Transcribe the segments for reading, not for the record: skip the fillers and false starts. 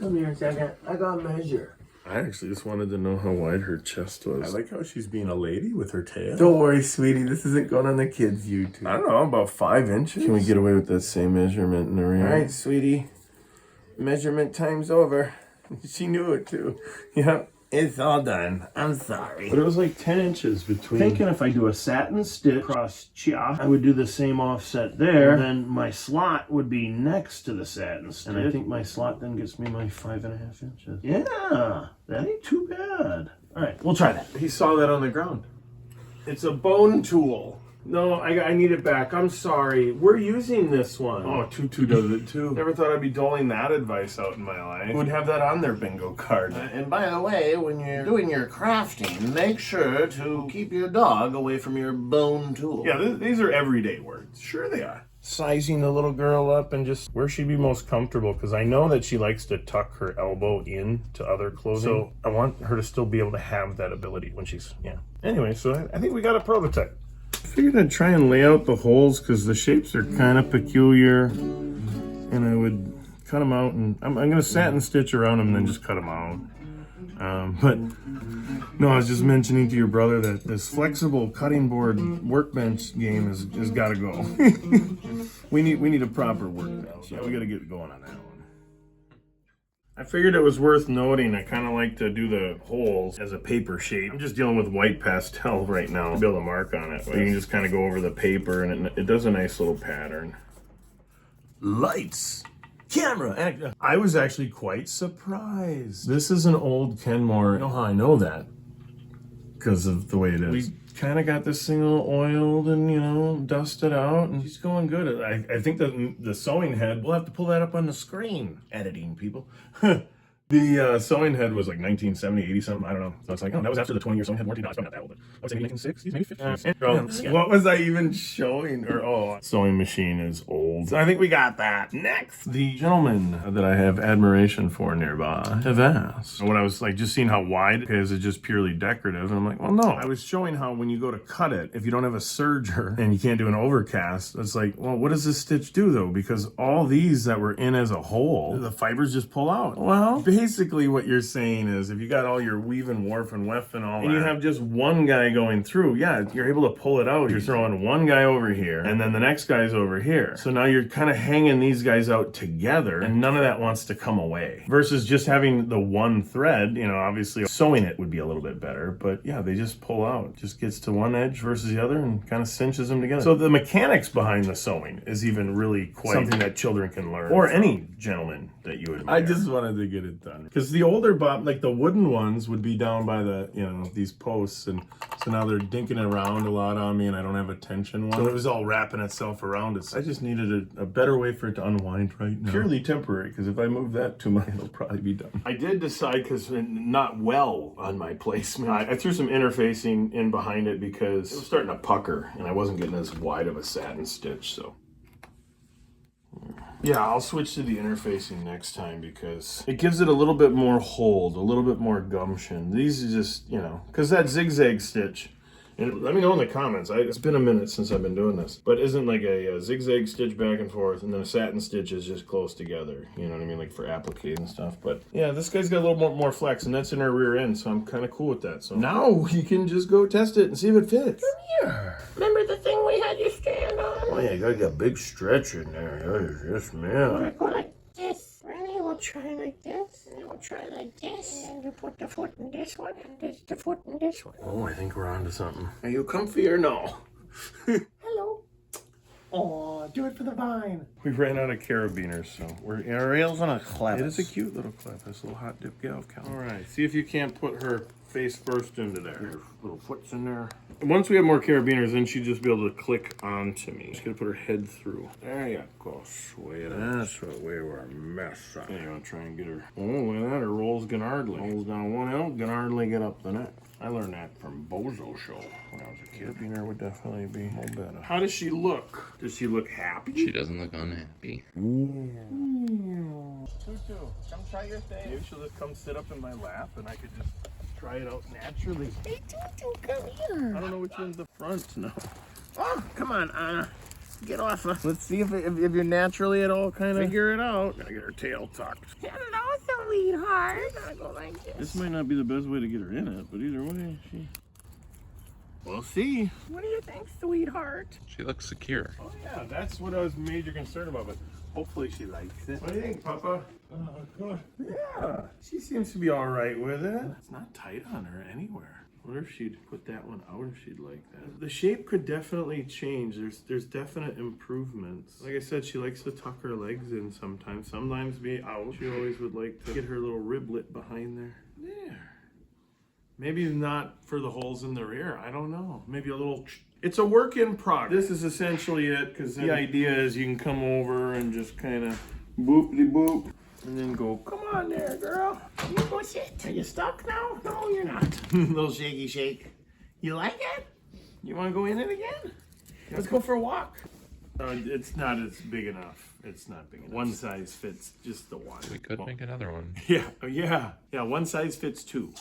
Come here a second. I got measure. I actually just wanted to know how wide her chest was. I like how she's being a lady with her tail. Don't worry, sweetie. This isn't going on the kids' YouTube. I don't know, about 5 inches. Can we get away with that same measurement in the rear? All right, sweetie. Measurement time's over. She knew it too. Yep. It's all done. I'm sorry. But it was like 10 inches between. Thinking if I do a satin stitch across chia, I would do the same offset there. Then my slot would be next to the satin stitch. And I think my slot then gets me my 5.5 inches. Yeah, that ain't too bad. All right, we'll try that. He saw that on the ground. It's a bone tool. No, I need it back. I'm sorry. We're using this one. Oh, Tutu does it too. Never thought I'd be doling that advice out in my life. Who would have that on their bingo card? And by the way, when you're doing your crafting, make sure to keep your dog away from your bone tool. Yeah, these are everyday words. Sure they are. Sizing the little girl up and just where she'd be most comfortable, because I know that she likes to tuck her elbow in to other clothing. So I want her to still be able to have that ability when she's, yeah. Anyway, so I think we got a prototype. I figured I'd try and lay out the holes because the shapes are kind of peculiar, and I would cut them out, and I'm going to satin stitch around them and then just cut them out. But no, I was just mentioning to your brother that this flexible cutting board workbench game has got to go. we need a proper workbench. Yeah, we got to get going on that one. I figured it was worth noting. I kind of like to do the holes as a paper shape. I'm just dealing with white pastel right now to be able to mark on it. So you can just kind of go over the paper, and it does a nice little pattern. Lights. Camera. I was actually quite surprised. This is an old Kenmore. You know how I know that? Because of the way it is. We kind of got this thing all oiled and, you know, dusted out, and she's going good. I think the sewing head, we'll have to pull that up on the screen. Editing, people. The sewing head was like 1970, 80 something, I don't know. So it's like, oh, that was after the 20-year sewing head warranty. No, it's probably not that old, but I would say maybe 1960s, maybe 50s. What was I even showing? Sewing machine is old. So I think we got that. Next, the gentleman that I have admiration for nearby have asked. When I was like just seeing how wide, okay, is it just purely decorative? And I'm like, well, no. I was showing how when you go to cut it, if you don't have a serger and you can't do an overcast, it's like, well, what does this stitch do though? Because all these that were in as a whole, the fibers just pull out. Well, basically what you're saying is if you got all your weave and warp and weft and all that, and you have just one guy going through, yeah, you're able to pull it out. You're throwing one guy over here and then the next guy's over here. So now you're kind of hanging these guys out together, and none of that wants to come away. Versus just having the one thread, you know, obviously sewing it would be a little bit better, but yeah, they just pull out. Just gets to one edge versus the other and kind of cinches them together. So the mechanics behind the sewing is even really quite something that children can learn. Or any gentleman that you admire. I just wanted to get it done. Because the older like the wooden ones would be down by the, you know, these posts, and so now they're dinking around a lot on me, and I don't have a tension one. So it was all wrapping itself around it. So I just needed a better way for it to unwind right now. Purely temporary, because if I move that too much, it'll probably be done. I did decide, because not well on my placement, I threw some interfacing in behind it because it was starting to pucker, and I wasn't getting as wide of a satin stitch, so. Yeah, I'll switch to the interfacing next time because it gives it a little bit more hold, a little bit more gumption. These are just, you know, because that zigzag stitch, and let me know in the comments, it's been a minute since I've been doing this, but isn't like a zigzag stitch back and forth and then a satin stitch is just close together, you know what I mean, like for applique and stuff. But yeah, this guy's got a little more flex, and that's in our rear end, so I'm kind of cool with that. So now you can just go test it and see if it fits. Come here. Remember the thing we had you stand on? Oh yeah, you got a big stretch in there. Yes, man. Go like this. Ready? We'll try like this. And we'll try like this. And you put the foot in this one, and this the foot in this one. Oh, I think we're onto something. Are you comfy or no? Hello. Oh, do it for the vine. We ran out of carabiners, so we're Ariel's on a clevis. It is a cute little clevis, a little hot dip gal count. All right, see if you can't put her face first into there. Your little foot's in there. Once we have more carabiners, then she'd just be able to click onto me. Just gonna put her head through. There you go, sweet. That's what we were messing. Yeah, you wanna try and get her. Oh, look at that, her rolls Gennardly. Rolls down one L, Gennardly get up the next. I learned that from Bozo Show when I was a kid. Carabiner would definitely be more better. How does she look? Does she look happy? She doesn't look unhappy. Tutu, come try your thing. Maybe she'll just come sit up in my lap and I could just try it out naturally. Hey, Tutu, come here. I don't know which one's the front now. Oh, come on, Anna. Get off her. Let's see if you're naturally at all kind of figure it out. Gotta get her tail tucked. Hello, sweetheart. We're gonna go like This this. might not be the best way to get her in it, but either way, we'll see. What do you think, sweetheart? She looks secure. Oh yeah, that's what I was major concerned about, but hopefully she likes it. What do you think, Papa? Oh, God. Yeah, she seems to be all right with it. It's not tight on her anywhere. I wonder if she'd put that one out if she'd like that. The shape could definitely change. There's definite improvements. Like I said, she likes to tuck her legs in sometimes be out. She always would like to get her little riblet behind there. There. Maybe not for the holes in the rear. I don't know. Maybe a little... It's a work in progress. This is essentially it, because the idea is you can come over and just kind of boop-de-boop, and then go, come on there, girl. You go sit. Are you stuck now? No, you're not. Little shaky shake. You like it? You want to go in it again? Let's go for a walk. It's not as big enough. It's not big enough. One size fits just the one. We could make another one. Yeah. One size fits two.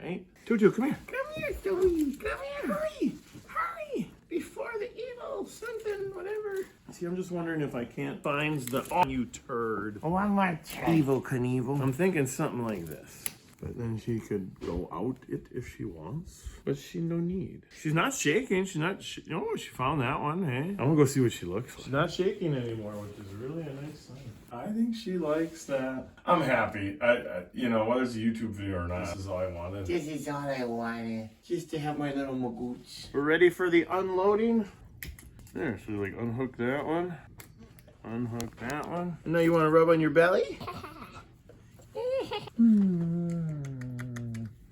Right? Tutu, come here. Come here, Joey. Come here. Hurry. Hurry. Before the evil something, whatever. See, I'm just wondering if I can't find the... Oh, you turd. One more time. Evil Knievel. I'm thinking something like this. But then she could go out it if she wants. But she no need. She's not shaking. She's not... Oh, she found that one, hey? I'm gonna go see what she looks like. She's not shaking anymore, which is really a nice sign. I think she likes that. I'm happy. You know, whether it's a YouTube video or not, this is all I wanted. This is all I wanted. Just to have my little magooch. We're ready for the unloading. There, so like unhook that one. Unhook that one. And now you want to rub on your belly?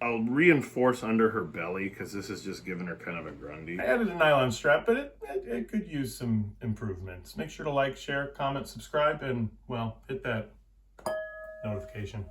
I'll reinforce under her belly because this is just giving her kind of a grundy. I added a nylon strap, but it could use some improvements. Make sure to like, share, comment, subscribe, and, well, hit that notification.